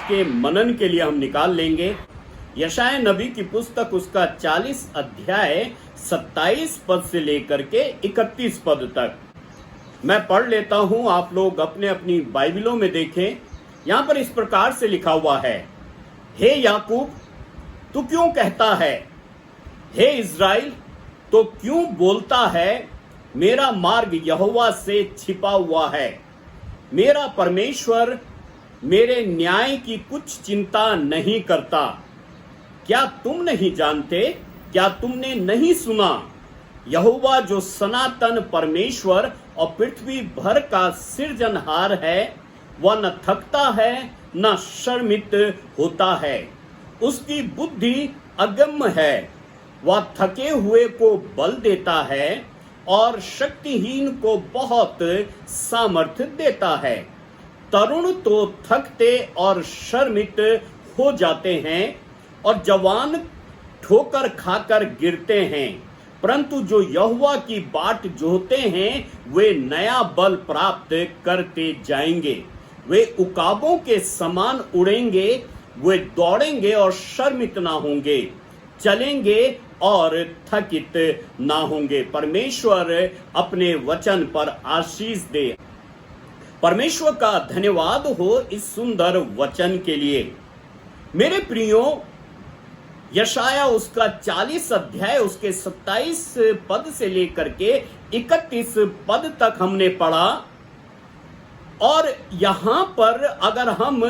के मनन के लिए हम निकाल लेंगे। यशाया नबी की पुस्तक उसका 40 अध्याय 27 पद से लेकर के 31 पद तक मैं पढ़ लेता हूं। आप लोग अपने अपनी बाइबलों में देखें। यहां पर इस प्रकार से लिखा हुआ है, हे याकूब तू क्यों कहता है, हे इज़राइल तो क्यों बोलता है, मेरा मार्ग यहोवा से छिपा हुआ है। मेरा परमेश्वर मेरे न्याय की कुछ चिंता नहीं करता। क्या तुम नहीं जानते, क्या तुमने नहीं सुना? यहोवा जो सनातन परमेश्वर और पृथ्वी भर का सृजनहार है, वह न थकता है न शर्मित होता है। उसकी बुद्धि अगम्य है। वह थके हुए को बल देता है और शक्तिहीन को बहुत सामर्थ्य देता है। तरुण तो थकते और शर्मित हो जाते हैं और जवान ठोकर खाकर गिरते हैं, परंतु जो यहोवा की बाट जोहते हैं वे नया बल प्राप्त करते जाएंगे। वे उकाबों के समान उड़ेंगे, वे दौड़ेंगे और शर्मित ना होंगे, चलेंगे और थकित ना होंगे। परमेश्वर अपने वचन पर आशीष दे। परमेश्वर का धन्यवाद हो इस सुंदर वचन के लिए। मेरे प्रियो, यशाया उसका 40 अध्याय उसके 27 पद से लेकर के 31 पद तक हमने पढ़ा। और यहां पर अगर हम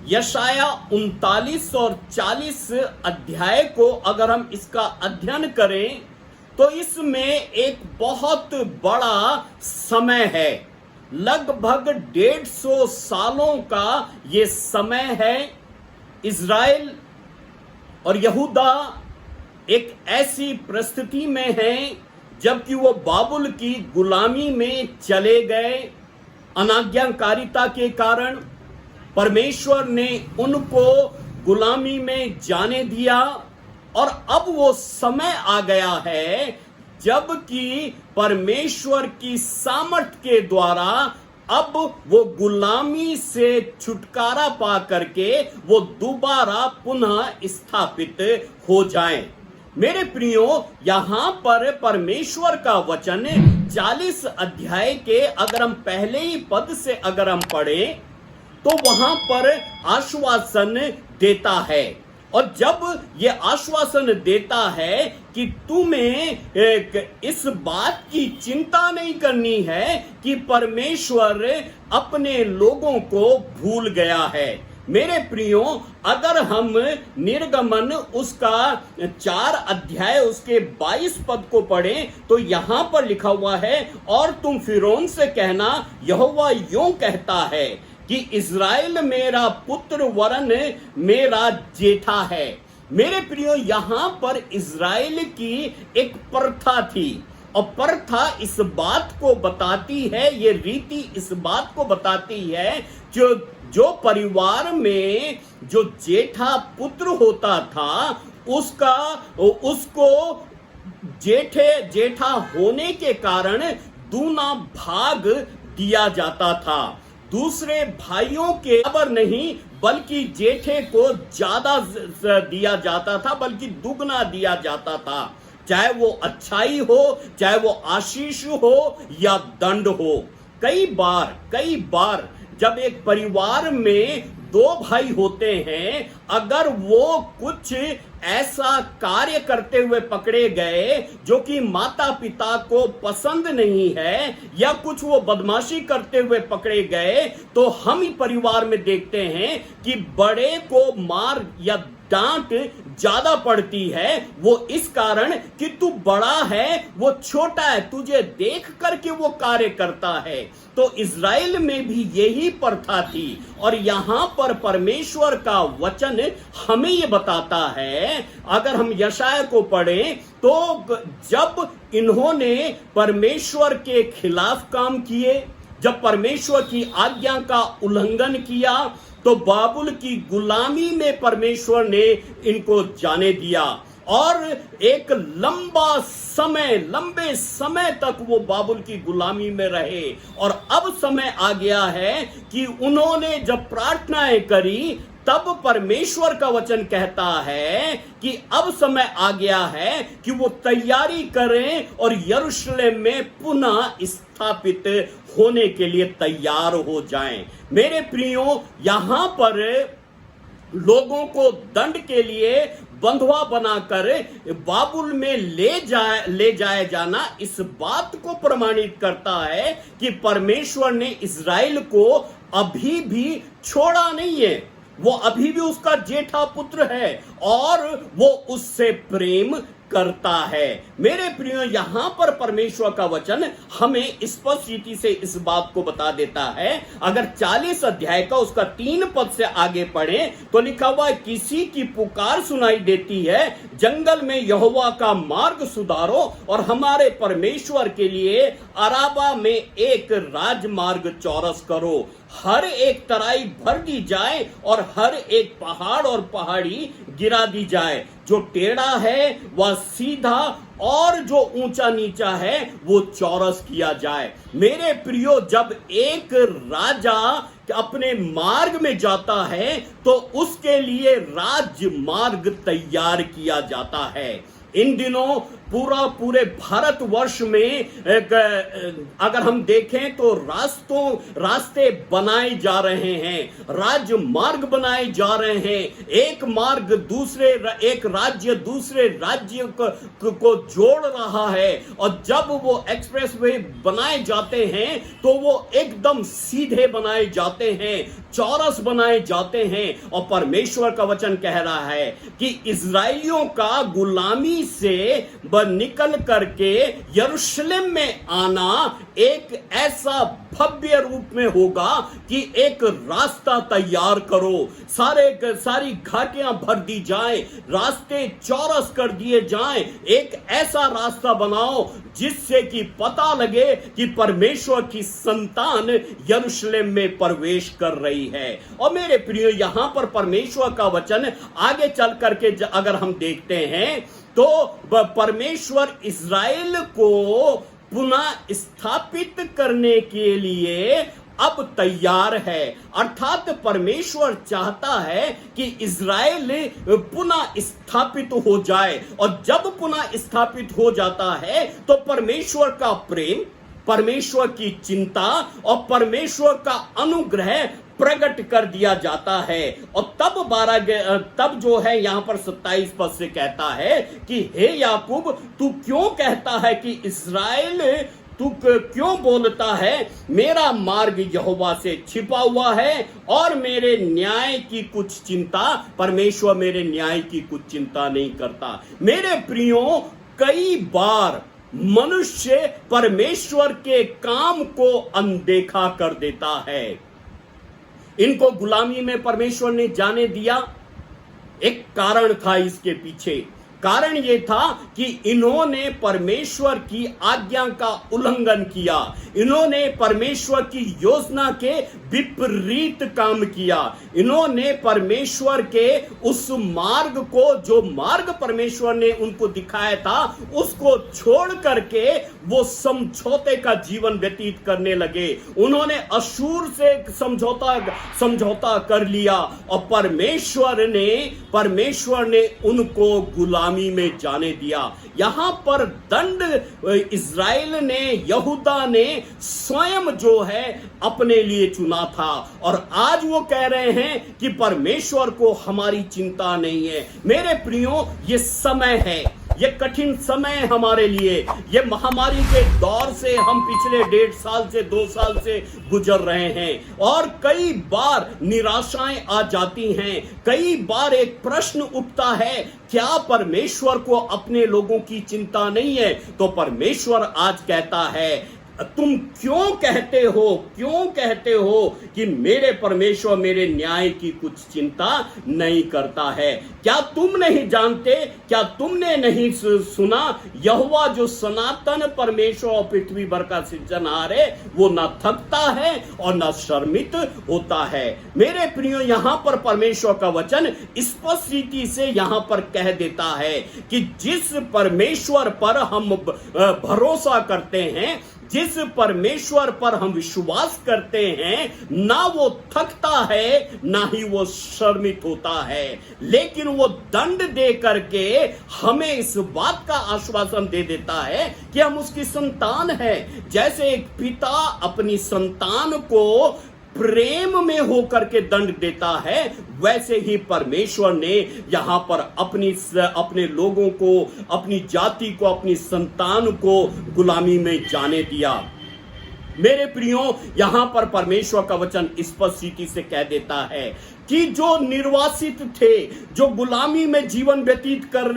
यशाया 39 और 40 अध्याय को अगर हम इसका अध्ययन करें तो इसमें एक बहुत बड़ा समय है। लगभग 150 सालों का ये समय है। इज़राइल और यहूदा एक ऐसी परिस्थिति में है जबकि वो बाबुल की गुलामी में चले गए। अनाज्ञाकारिता के कारण परमेश्वर ने उनको गुलामी में जाने दिया और अब वो समय आ गया है जबकि परमेश्वर की सामर्थ के द्वारा अब वो गुलामी से छुटकारा पा करके वो दोबारा पुनः स्थापित हो जाएं। मेरे प्रियो, यहां पर परमेश्वर का वचन 40 अध्याय के अगर हम पहले ही पद से अगर हम पढ़ें तो वहां पर आश्वासन देता है। और जब ये आश्वासन देता है कि तुम्हें इस बात की चिंता नहीं करनी है कि परमेश्वर अपने लोगों को भूल गया है। मेरे प्रियो, अगर हम निर्गमन उसका 4 अध्याय उसके 22 पद को पढ़ें तो यहां पर लिखा हुआ है, और तुम फिरौन से कहना, यहोवा यूं कहता है कि इज़राइल मेरा पुत्र वरन मेरा जेठा है। मेरे प्रियो, यहां पर इज़राइल की एक प्रथा थी और प्रथा इस बात को बताती है, ये रीति इस बात को बताती है, जो परिवार में जो जेठा पुत्र होता था उसको जेठा होने के कारण दूना भाग दिया जाता था। दूसरे भाइयों के बराबर नहीं बल्कि जेठे को ज्यादा दिया जाता था, बल्कि दुगना दिया जाता था। चाहे वो अच्छाई हो, चाहे वो आशीष हो या दंड हो। कई बार जब एक परिवार में 2 भाई होते हैं, अगर वो कुछ ऐसा कार्य करते हुए पकड़े गए जो कि माता पिता को पसंद नहीं है, या कुछ वो बदमाशी करते हुए पकड़े गए, तो हम ही परिवार में देखते हैं कि बड़े को मार या डांट ज्यादा पड़ती है। वो इस कारण कि तू बड़ा है, वो छोटा है, तुझे देख करके वो कार्य करता है। तो इज़राइल में भी यही प्रथा थी। और यहां पर परमेश्वर का वचन हमें ये बताता है, अगर हम यशाया को पढ़ें तो जब इन्होंने परमेश्वर के खिलाफ काम किए, जब परमेश्वर की आज्ञा का उल्लंघन किया, तो बाबुल की गुलामी में परमेश्वर ने इनको जाने दिया और एक लंबे समय तक वो बाबुल की गुलामी में रहे। और अब समय आ गया है कि उन्होंने जब प्रार्थनाएं करी, तब परमेश्वर का वचन कहता है कि अब समय आ गया है कि वो तैयारी करें और यरूशलेम में पुनः स्थापित होने के लिए तैयार हो जाएं। मेरे प्रियो, यहां पर लोगों को दंड के लिए बंधुआ बनाकर बाबुल में ले जाया जाना इस बात को प्रमाणित करता है कि परमेश्वर ने इस्राएल को अभी भी छोड़ा नहीं है। वो अभी भी उसका जेठा पुत्र है और वो उससे प्रेम करता है। मेरे प्रियो, यहां पर परमेश्वर का वचन हमें स्पष्ट रीति से इस बात को बता देता है। अगर 40 अध्याय का उसका 3 पद से आगे पढ़े तो लिखा हुआ है, किसी की पुकार सुनाई देती है, जंगल में यहोवा का मार्ग सुधारो और हमारे परमेश्वर के लिए अराबा में एक राजमार्ग चौरस करो। हर एक तराई भर दी जाए और हर एक पहाड़ और पहाड़ी गिरा दी जाए। जो टेढ़ा है वह सीधा और जो ऊंचा नीचा है वो चौरस किया जाए। मेरे प्रियो, जब एक राजा अपने मार्ग में जाता है तो उसके लिए राजमार्ग तैयार किया जाता है। इन दिनों पूरे भारतवर्ष में अगर हम देखें तो रास्ते बनाए जा रहे हैं, राजमार्ग बनाए जा रहे हैं। एक राज्य दूसरे राज्य को जोड़ रहा है और जब वो एक्सप्रेसवे बनाए जाते हैं तो वो एकदम सीधे बनाए जाते हैं, चौरस बनाए जाते हैं। और परमेश्वर का वचन कह रहा है कि इस्राएलियों का गुलामी से निकल करके यरूशलेम में आना एक ऐसा भव्य रूप में होगा कि एक रास्ता तैयार करो, सारी घाटियां भर दी जाए, रास्ते चौरस कर दिए जाएं, एक ऐसा रास्ता बनाओ जिससे कि पता लगे कि परमेश्वर की संतान यरूशलेम में प्रवेश कर रही है। और मेरे प्रियो, यहां पर परमेश्वर का वचन आगे चल करके अगर हम देखते हैं तो परमेश्वर इस्राएल को पुनः स्थापित करने के लिए अब तैयार है। अर्थात परमेश्वर चाहता है कि इस्राएल पुनः स्थापित हो जाए। और जब पुनः स्थापित हो जाता है तो परमेश्वर का प्रेम, परमेश्वर की चिंता और परमेश्वर का अनुग्रह प्रकट कर दिया जाता है। और तब जो है यहां पर 27 पद से कहता है कि हे याकूब, तू क्यों कहता है कि इस्राएल, तू क्यों बोलता है मेरा मार्ग यहोवा से छिपा हुआ है और मेरे न्याय की कुछ चिंता, परमेश्वर मेरे न्याय की कुछ चिंता नहीं करता। मेरे प्रियो, कई बार मनुष्य परमेश्वर के काम को अनदेखा कर देता है। इनको गुलामी में परमेश्वर ने जाने दिया, एक कारण था इसके पीछे। कारण यह था कि इन्होंने परमेश्वर की आज्ञा का उल्लंघन किया, इन्होंने परमेश्वर की योजना के विपरीत काम किया, इन्होंने परमेश्वर के उस मार्ग को, जो मार्ग परमेश्वर ने उनको दिखाया था, उसको छोड़ करके वो समझौते का जीवन व्यतीत करने लगे। उन्होंने अशूर से समझौता कर लिया और परमेश्वर ने उनको गुलामी में जाने दिया। यहां पर दंड इस्राएल ने, यहूदा ने स्वयं जो है अपने लिए चुना था। और आज वो कह रहे हैं कि परमेश्वर को हमारी चिंता नहीं है। मेरे प्रियो, ये समय है, ये कठिन समय है हमारे लिए। ये महामारी के दौर से हम पिछले 1.5 साल से 2 साल से गुजर रहे हैं और कई बार निराशाएं आ जाती हैं। कई बार एक प्रश्न उठता है, क्या परमेश्वर को अपने लोगों की चिंता नहीं है? तो परमेश्वर आज कहता है तुम क्यों कहते हो कि मेरे परमेश्वर मेरे न्याय की कुछ चिंता नहीं करता है? क्या तुम नहीं जानते, क्या तुमने नहीं सुना, यहोवा जो सनातन परमेश्वर और पृथ्वी भर का सृजनहार है, वो ना थकता है और ना शर्मित होता है। मेरे प्रियो, यहां पर परमेश्वर का वचन स्पष्ट रीति से यहां पर कह देता है कि जिस परमेश्वर पर हम भरोसा करते हैं, जिस परमेश्वर पर हम विश्वास करते हैं, ना वो थकता है ना ही वो शर्मित होता है, लेकिन वो दंड दे करके हमें इस बात का आश्वासन दे देता है कि हम उसकी संतान हैं। जैसे एक पिता अपनी संतान को प्रेम में होकर के दंड देता है, वैसे ही परमेश्वर ने यहां पर अपने लोगों को, अपनी जाति को, अपनी संतान को गुलामी में जाने दिया। मेरे प्रियो, यहां पर परमेश्वर का वचन स्पष्ट रीति से कह देता है कि जो निर्वासित थे, जो गुलामी में जीवन व्यतीत कर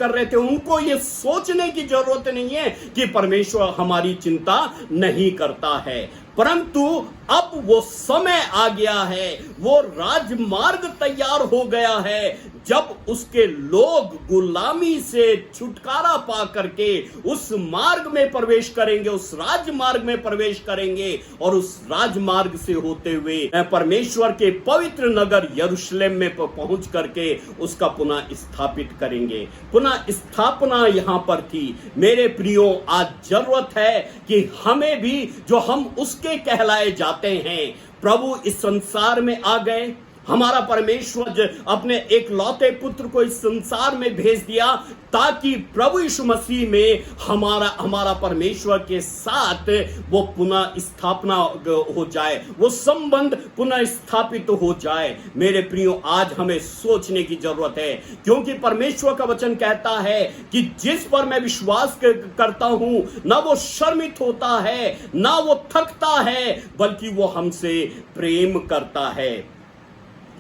रहे थे, उनको ये सोचने की जरूरत नहीं है कि परमेश्वर हमारी चिंता नहीं करता है, परंतु अब वो समय आ गया है, वो राजमार्ग तैयार हो गया है, जब उसके लोग गुलामी से छुटकारा पा करके उस मार्ग में प्रवेश करेंगे, उस राजमार्ग में प्रवेश करेंगे और उस राजमार्ग से होते हुए परमेश्वर के पवित्र नगर यरूशलेम में पहुंच करके उसका पुनः स्थापित करेंगे। पुनः स्थापना यहां पर थी। मेरे प्रियो, आज जरूरत है कि हमें भी, जो हम उसके कहलाए जाते हैं, प्रभु इस संसार में आ गए, हमारा परमेश्वर अपने एक लौते पुत्र को इस संसार में भेज दिया ताकि प्रभु यीशु मसीह में हमारा परमेश्वर के साथ वो पुनः स्थापना हो जाए, वो संबंध पुनः स्थापित हो जाए। मेरे प्रियो, आज हमें सोचने की जरूरत है, क्योंकि परमेश्वर का वचन कहता है कि जिस पर मैं विश्वास करता हूं, ना वो शर्मित होता है ना वो थकता है, बल्कि वो हमसे प्रेम करता है।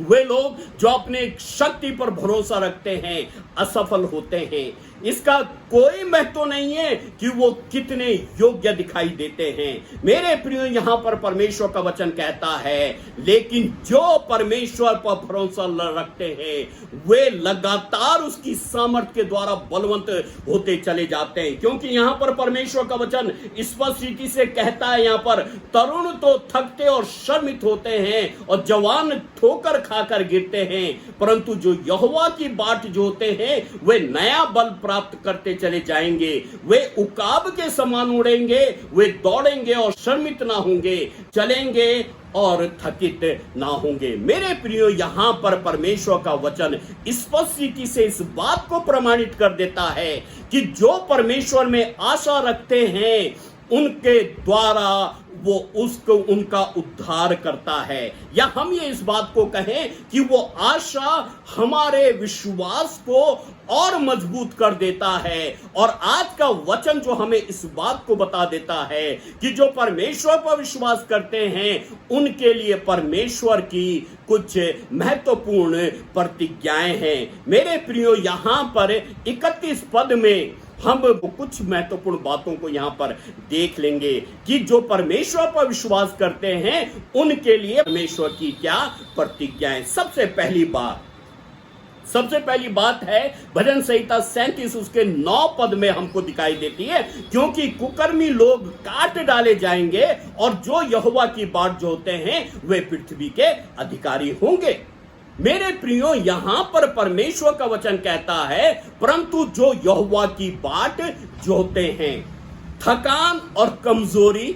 वे लोग जो अपने शक्ति पर भरोसा रखते हैं असफल होते हैं। इसका कोई महत्व नहीं है कि वो कितने योग्य दिखाई देते हैं। मेरे प्रियो, यहां पर परमेश्वर का वचन कहता है, लेकिन जो परमेश्वर पर भरोसा रखते हैं वे लगातार उसकी सामर्थ्य के द्वारा बलवंत होते चले जाते हैं। क्योंकि यहां पर परमेश्वर का वचन स्पष्ट रीति से कहता है, यहां पर तरुण तो थकते और शर्मित होते हैं और जवान ठोकर खाकर गिरते हैं, परंतु जो यहोवा की बाट जोते हैं वे नया बल प्राप्त करते चले जाएंगे। वे उकाब के समान उड़ेंगे, वे दौड़ेंगे और शर्मित ना होंगे, चलेंगे और थकित ना होंगे। मेरे प्रियो, यहां पर परमेश्वर का वचन स्पष्ट रीति से इस बात को प्रमाणित कर देता है कि जो परमेश्वर में आशा रखते हैं उनके द्वारा वो उनका उद्धार करता है। या हम ये इस बात को कहें कि वो आशा हमारे विश्वास को और मजबूत कर देता है। और आज का वचन जो हमें इस बात को बता देता है कि जो परमेश्वर पर विश्वास करते हैं उनके लिए परमेश्वर की कुछ महत्वपूर्ण प्रतिज्ञाएं हैं। मेरे प्रियो, यहां पर 31 पद में हम कुछ महत्वपूर्ण बातों को यहां पर देख लेंगे कि जो परमेश्वर पर विश्वास करते हैं उनके लिए परमेश्वर की क्या प्रतिज्ञाएं। सबसे पहली बात है भजन संहिता 37 उसके 9 पद में हमको दिखाई देती है, क्योंकि कुकर्मी लोग काट डाले जाएंगे और जो यहोवा की बाट जोते हैं वे पृथ्वी के अधिकारी होंगे। मेरे प्रियो, यहां पर परमेश्वर का वचन कहता है, परंतु जो यहोवा की बाट जोते हैं, थकान और कमजोरी,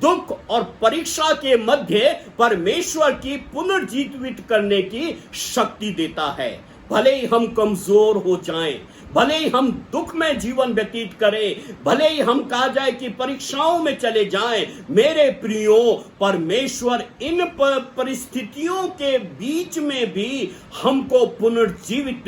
दुख और परीक्षा के मध्य परमेश्वर की पुनर्जीवित करने की शक्ति देता है। भले ही हम कमजोर हो जाएं, भले ही हम दुख में जीवन व्यतीत करें, भले ही हम कहा जाए कि परीक्षाओं में चले जाएं, मेरे प्रियो, परमेश्वर इन परिस्थितियों के बीच में भी हमको पुनर्जीवित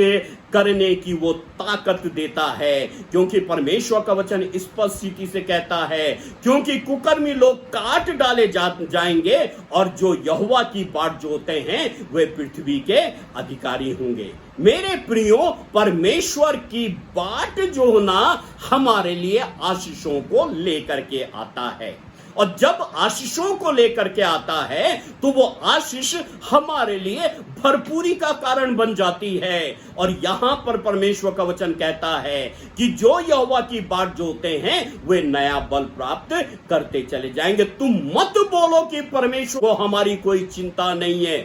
करने की वो ताकत देता है, क्योंकि परमेश्वर का वचन स्पष्ट से कहता है, क्योंकि कुकर्मी लोग काट डाले जाएंगे और जो यहोवा की बाट जोते हैं वे पृथ्वी के अधिकारी होंगे। मेरे प्रियो, परमेश्वर की बाट जोना हमारे लिए आशीषों को लेकर के आता है, और जब आशीषों को लेकर के आता है तो वो आशीष हमारे लिए भरपूरी का कारण बन जाती है। और यहां पर परमेश्वर का वचन कहता है कि जो यहोवा की बाट जोते हैं वे नया बल प्राप्त करते चले जाएंगे। तुम मत बोलो कि परमेश्वर को हमारी कोई चिंता नहीं है।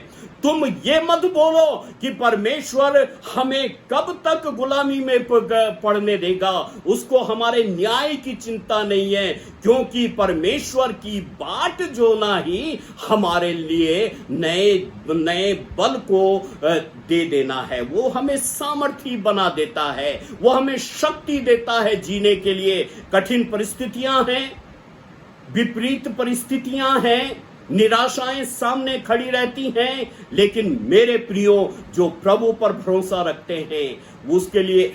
तुम ये मत बोलो कि परमेश्वर हमें कब तक गुलामी में पड़ने देगा, उसको हमारे न्याय की चिंता नहीं है, क्योंकि परमेश्वर की बाट जोना ही हमारे लिए नए बल को दे देना है। वो हमें सामर्थी बना देता है, वो हमें शक्ति देता है जीने के लिए। कठिन परिस्थितियां हैं, विपरीत परिस्थितियां हैं, निराशाएं सामने खड़ी रहती हैं, लेकिन मेरे प्रियो, जो प्रभु पर भरोसा रखते हैं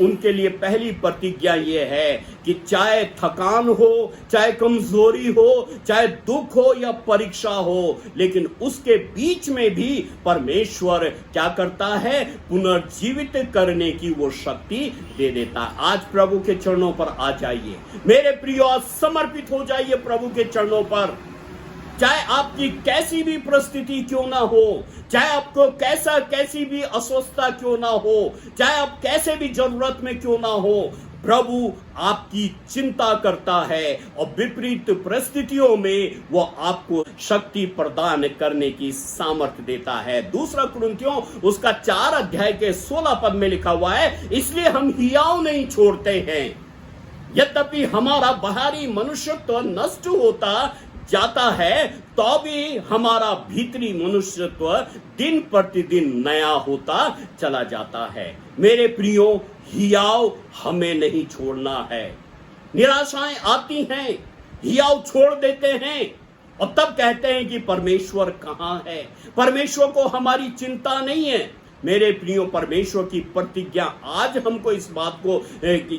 उनके लिए पहली प्रतिज्ञा यह है कि चाहे थकान हो, चाहे कमजोरी हो, चाहे दुख हो या परीक्षा हो, लेकिन उसके बीच में भी परमेश्वर क्या करता है, पुनर्जीवित करने की वो शक्ति दे देता है। आज प्रभु के चरणों पर आ जाइए मेरे प्रियो, आज समर्पित हो जाइए प्रभु के चरणों पर। चाहे आपकी कैसी भी परिस्थिति क्यों ना हो, चाहे आपको कैसी भी अस्वस्थता क्यों ना हो, चाहे आप कैसे भी जरूरत में क्यों ना हो, प्रभु आपकी चिंता करता है और विपरीत परिस्थितियों में वो आपको शक्ति प्रदान करने की सामर्थ्य देता है। दूसरा कुरिन्थियों उसका 4 अध्याय के 16 पद में लिखा हुआ है, इसलिए हम हियाव नहीं छोड़ते हैं, यद्यपि हमारा बाहरी मनुष्यत्व नष्ट होता जाता है, तो भी हमारा भीतरी मनुष्यत्व दिन प्रतिदिन नया होता चला जाता है। मेरे प्रियो, हियाव हमें नहीं छोड़ना है। निराशाएं आती हैं, हियाव छोड़ देते हैं और तब कहते हैं कि परमेश्वर कहां है, परमेश्वर को हमारी चिंता नहीं है। मेरे प्रियो, परमेश्वर की प्रतिज्ञा आज हमको इस बात को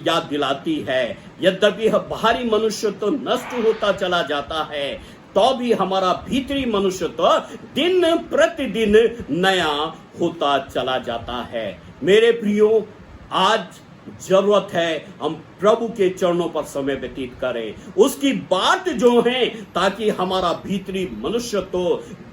याद दिलाती है, यद्यपि बाहरी मनुष्य तो नष्ट होता चला जाता है, तो भी हमारा भीतरी मनुष्य तो दिन प्रतिदिन नया होता चला जाता है। मेरे प्रियो, आज जरूरत है हम प्रभु के चरणों पर समय व्यतीत करें, उसकी बात जो है, ताकि हमारा भीतरी मनुष्य तो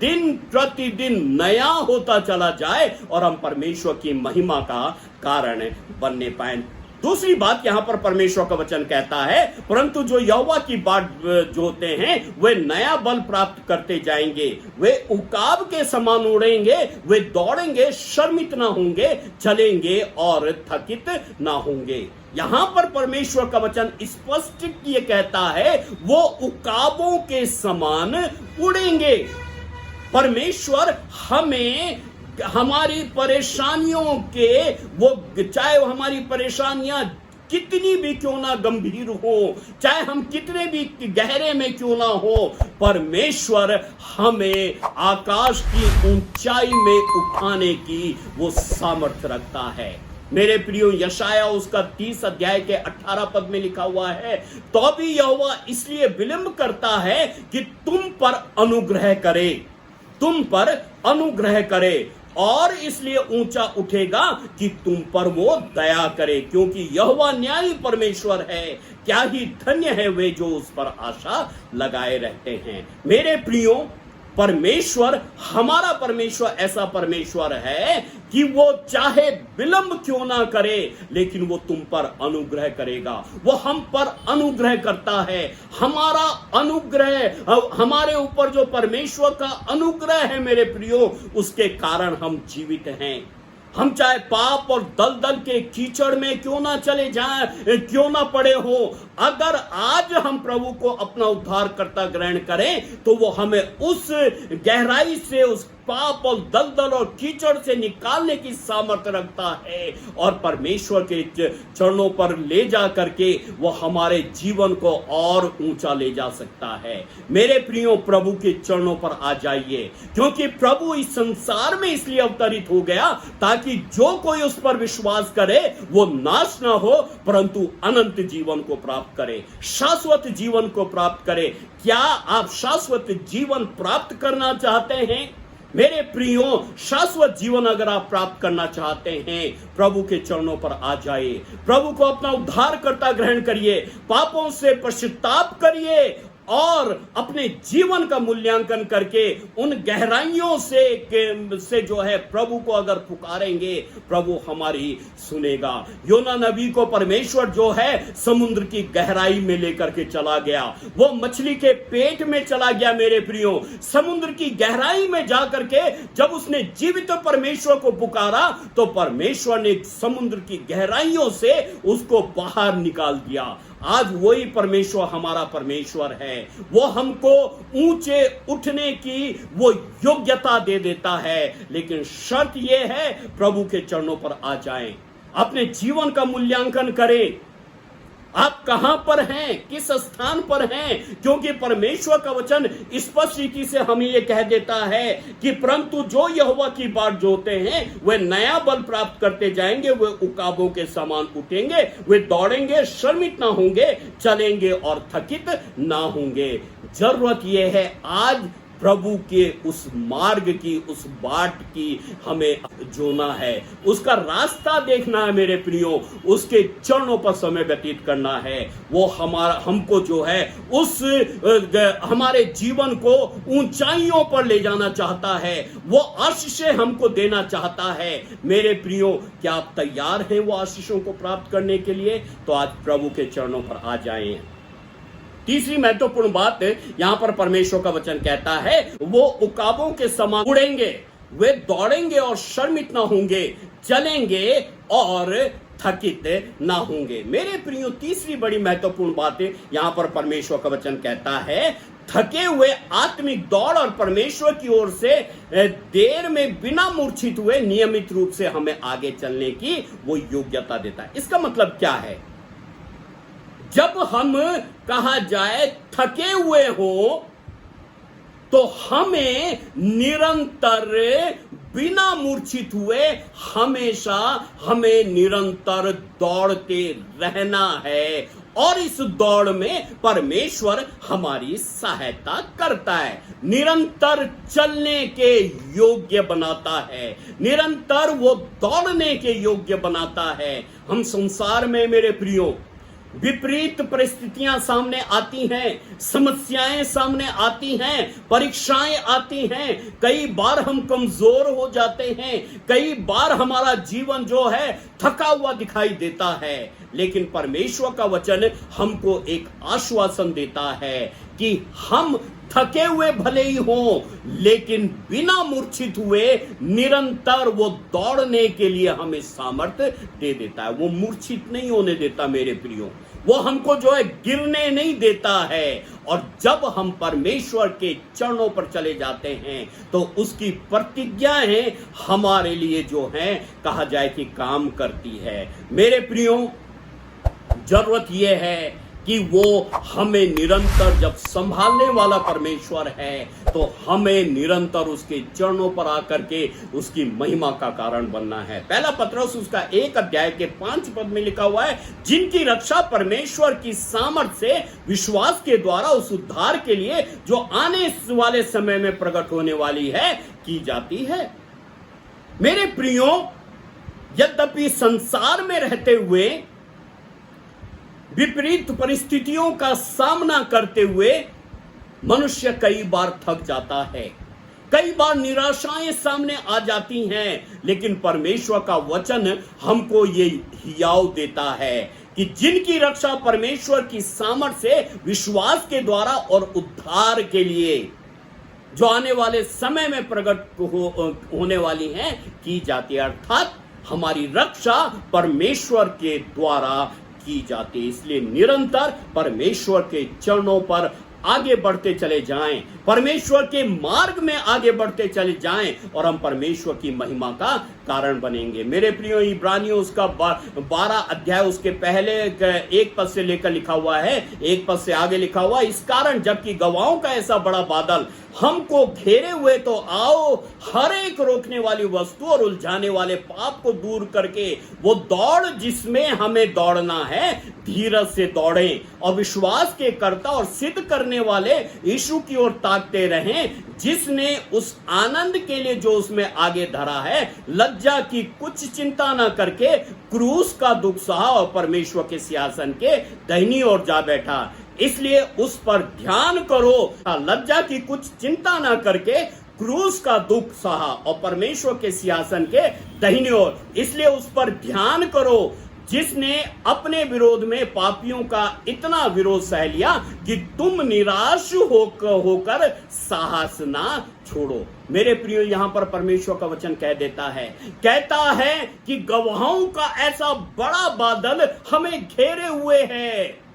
दिन प्रतिदिन नया होता चला जाए और हम परमेश्वर की महिमा का कारण बनने पाए। दूसरी बात यहां पर परमेश्वर का वचन कहता है, परंतु जो यहोवा की बाट जोते हैं वे नया बल प्राप्त करते जाएंगे, वे उकाब के समान उड़ेंगे, वे दौड़ेंगे, शर्मित ना होंगे, चलेंगे और थकित ना होंगे। यहां पर परमेश्वर का वचन स्पष्ट ये कहता है, वो उकाबों के समान उड़ेंगे। परमेश्वर हमें हमारी परेशानियों के, वो चाहे हमारी परेशानियां कितनी भी क्यों ना गंभीर हो, चाहे हम कितने भी गहरे में क्यों ना हो, परमेश्वर हमें आकाश की ऊंचाई में उठाने की वो सामर्थ्य रखता है। मेरे प्रियो, यशाया उसका 30 अध्याय के 18 पद में लिखा हुआ है, तो भी यहोवा इसलिए विलंब करता है कि तुम पर अनुग्रह करे, तुम पर अनुग्रह करे, और इसलिए ऊंचा उठेगा कि तुम पर वो दया करे, क्योंकि यहोवा न्यायी परमेश्वर है, क्या ही धन्य है वे जो उस पर आशा लगाए रहते हैं। मेरे प्रियो, परमेश्वर, हमारा परमेश्वर ऐसा परमेश्वर है कि वो चाहे विलंब क्यों ना करे, लेकिन वो तुम पर अनुग्रह करेगा। वो हम पर अनुग्रह करता है। हमारा अनुग्रह, हमारे ऊपर जो परमेश्वर का अनुग्रह है मेरे प्रियो, उसके कारण हम जीवित हैं। हम चाहे पाप और दलदल के कीचड़ में क्यों ना चले जाएं, क्यों ना पड़े हो, अगर आज हम प्रभु को अपना उद्धारकर्ता ग्रहण करें तो वो हमें उस गहराई से, उस पाप और दलदल और कीचड़ से निकालने की सामर्थ्य रखता है और परमेश्वर के चरणों पर ले जा करके वो हमारे जीवन को और ऊंचा ले जा सकता है। मेरे प्रियो, प्रभु के चरणों पर आ जाइए, क्योंकि प्रभु इस संसार में इसलिए अवतरित हो गया ताकि जो कोई उस पर विश्वास करे वो नाश ना हो परंतु अनंत जीवन को प्राप्त करे, शाश्वत जीवन को प्राप्त करे। क्या आप शाश्वत जीवन प्राप्त करना चाहते हैं? मेरे प्रियो, शाश्वत जीवन अगर आप प्राप्त करना चाहते हैं, प्रभु के चरणों पर आ जाइए, प्रभु को अपना उद्धारकर्ता ग्रहण करिए, पापों से पश्चाताप करिए और अपने जीवन का मूल्यांकन करके उन गहराइयों से जो है प्रभु को अगर पुकारेंगे, प्रभु हमारी सुनेगा। योना नबी को परमेश्वर जो है समुद्र की गहराई में लेकर के चला गया, वो मछली के पेट में चला गया। मेरे प्रियो, समुद्र की गहराई में जाकर के जब उसने जीवित परमेश्वर को पुकारा तो परमेश्वर ने समुद्र की गहराइयों से उसको बाहर निकाल दिया। आज वही परमेश्वर हमारा परमेश्वर है, वो हमको ऊंचे उठने की वो योग्यता दे देता है, लेकिन शर्त यह है प्रभु के चरणों पर आ जाएं, अपने जीवन का मूल्यांकन करें। आप कहां पर हैं, किस स्थान पर हैं? क्योंकि परमेश्वर का वचन स्पष्ट रीति से हमें यह कह देता है कि परंतु जो यहोवा की बाट जोते हैं वे नया बल प्राप्त करते जाएंगे, वे उकाबों के समान उठेंगे, वे दौड़ेंगे, श्रमित ना होंगे, चलेंगे और थकित ना होंगे। जरूरत यह है आज प्रभु के उस मार्ग की, उस बाट की हमें जोना है, उसका रास्ता देखना है। मेरे प्रियो, उसके चरणों पर समय व्यतीत करना है। वो हमको जो है उस हमारे जीवन को ऊंचाइयों पर ले जाना चाहता है, वो आशीषें हमको देना चाहता है। मेरे प्रियो, क्या आप तैयार हैं वो आशीषों को प्राप्त करने के लिए? तो आज प्रभु के चरणों पर आ जाएं। तीसरी महत्वपूर्ण बात यहां पर परमेश्वर का वचन कहता है, वो उकाबों के समान उड़ेंगे, वे दौड़ेंगे और शर्मित ना होंगे, चलेंगे और थकित ना होंगे। मेरे प्रियो, तीसरी बड़ी महत्वपूर्ण बात यहां पर परमेश्वर का वचन कहता है, थके हुए आत्मिक दौड़ और परमेश्वर की ओर से देर में बिना मूर्छित हुए नियमित रूप से हमें आगे चलने की वो योग्यता देता है। इसका मतलब क्या है? जब हम कहा जाए थके हुए हो तो हमें निरंतर बिना मूर्छित हुए हमेशा हमें निरंतर दौड़ते रहना है और इस दौड़ में परमेश्वर हमारी सहायता करता है, निरंतर चलने के योग्य बनाता है, निरंतर वो दौड़ने के योग्य बनाता है। हम संसार में मेरे प्रियो विपरीत परिस्थितियां सामने आती हैं, समस्याएं सामने आती हैं, परीक्षाएं आती हैं, कई बार हम कमजोर हो जाते हैं, कई बार हमारा जीवन जो है थका हुआ दिखाई देता है, लेकिन परमेश्वर का वचन हमको एक आश्वासन देता है कि हम थके हुए भले ही हों लेकिन बिना मूर्छित हुए निरंतर वो दौड़ने के लिए हमें सामर्थ्य दे देता है। वो मूर्छित नहीं होने देता मेरे प्रियो, वो हमको जो है गिरने नहीं देता है। और जब हम परमेश्वर के चरणों पर चले जाते हैं तो उसकी प्रतिज्ञाएं हमारे लिए जो है कहा जाए कि काम करती है। मेरे प्रियो, जरूरत यह है कि वो हमें निरंतर, जब संभालने वाला परमेश्वर है तो हमें निरंतर उसके चरणों पर आकर के उसकी महिमा का कारण बनना है। पहला पत्रस उसका 1 अध्याय के 5 पद में लिखा हुआ है, जिनकी रक्षा परमेश्वर की सामर्थ से विश्वास के द्वारा उस उद्धार के लिए जो आने वाले समय में प्रकट होने वाली है की जाती है। मेरे प्रियो, यद्यपि संसार में रहते हुए विपरीत परिस्थितियों का सामना करते हुए मनुष्य कई बार थक जाता है, कई बार निराशाएं सामने आ जाती हैं, लेकिन परमेश्वर का वचन हमको ये हियाव देता है कि जिनकी रक्षा परमेश्वर की सामर्थ से विश्वास के द्वारा और उद्धार के लिए जो आने वाले समय में प्रकट होने वाली हैं की जाती है। अर्थात हमारी रक्षा परमेश्वर के द्वारा की जाती है। इसलिए निरंतर परमेश्वर के चरणों पर आगे बढ़ते चले जाएं, परमेश्वर के मार्ग में आगे बढ़ते चले जाएं और हम परमेश्वर की महिमा का कारण बनेंगे। मेरे प्रियो, इब्रानियों उसका 12 अध्याय उसके पहले 1 पद से लेकर लिखा हुआ है, 1 पद से आगे लिखा हुआ, इस कारण जबकि गवाहों का ऐसा बड़ा बादल हमको घेरे हुए, तो आओ हर एक रोकने वाली वस्तु और उलझाने वाले पाप को दूर करके वो दौड़ जिसमें हमें दौड़ना है, धीरज से दौड़ें और विश्वास के कर्ता और सिद्ध करने वाले यीशु की ओर ताकते रहें, जिसने उस आनंद के लिए जो उसमें आगे धरा है, लज्जा की कुछ चिंता न करके क्रूस का दुख सहा और परमेश्वर के सिंहासन के दाहिनी ओर जा बैठा। इसलिए उस पर ध्यान करो, लज्जा की कुछ चिंता ना करके क्रूस का दुख सहा और परमेश्वर के सिंहासन के दाहिनी ओर। इसलिए उस पर ध्यान करो जिसने अपने विरोध में पापियों का इतना विरोध सह लिया कि तुम निराश होकर साहस ना छोड़ो। मेरे प्रियो, यहां पर परमेश्वर का वचन कहता है कि गवाहों का ऐसा बड़ा बादल हमें घेरे हुए है,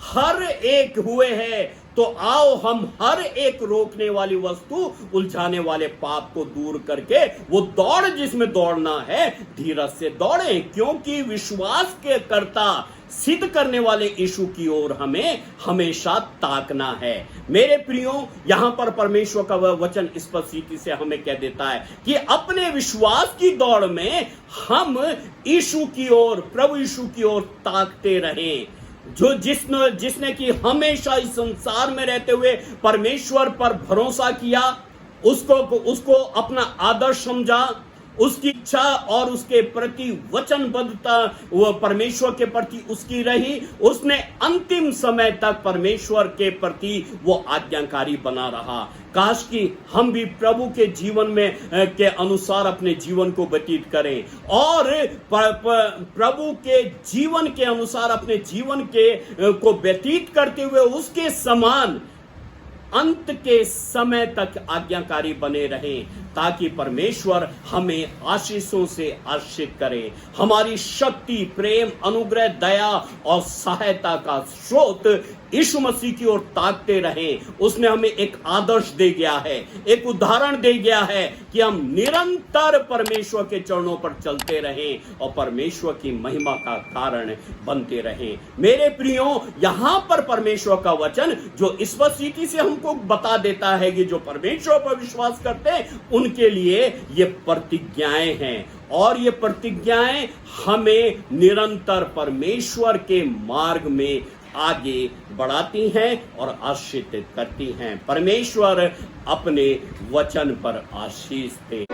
हर एक हुए हैं, तो आओ हम हर एक रोकने वाली वस्तु, उलझाने वाले पाप को दूर करके वो दौड़ जिसमें दौड़ना है, धीरज से दौड़ें, क्योंकि विश्वास के कर्ता सिद्ध करने वाले यीशु की ओर हमें हमेशा ताकना है। मेरे प्रियो, यहां पर परमेश्वर का वह वचन स्पष्ट से हमें कह देता है कि अपने विश्वास की दौड़ में हम यीशु की ओर, प्रभु यीशु की ओर ताकते रहें, जो जिसने कि हमेशा इस संसार में रहते हुए परमेश्वर पर भरोसा किया, उसको अपना आदर्श समझा, उसकी इच्छा और उसके प्रति वचनबद्धता वो परमेश्वर के प्रति उसकी रही, उसने अंतिम समय तक परमेश्वर के प्रति वो आज्ञाकारी बना रहा। काश कि हम भी प्रभु के जीवन में के अनुसार अपने जीवन को व्यतीत करें और प्रभु के जीवन के अनुसार अपने जीवन को व्यतीत करते हुए उसके समान अंत के समय तक आज्ञाकारी बने रहें, ताकि परमेश्वर हमें आशीषों से आशीषित करे। हमारी शक्ति, प्रेम, अनुग्रह, दया और सहायता का स्रोत यीशु मसीह की ओर ताकते रहें। उसने हमें एक आदर्श दे गया है, एक उदाहरण दे गया है कि हम निरंतर परमेश्वर के चरणों पर चलते रहें और परमेश्वर की महिमा का कारण बनते रहें। मेरे प्रियो, यहां पर परमेश्वर का वचन जो स्पष्ट से हमको बता देता है कि जो परमेश्वर पर विश्वास करते हैं उनके लिए ये प्रतिज्ञाएं हैं, और ये प्रतिज्ञाएं हमें निरंतर परमेश्वर के मार्ग में आगे बढ़ाती हैं और आशीषित करती हैं। परमेश्वर अपने वचन पर आशीष दे।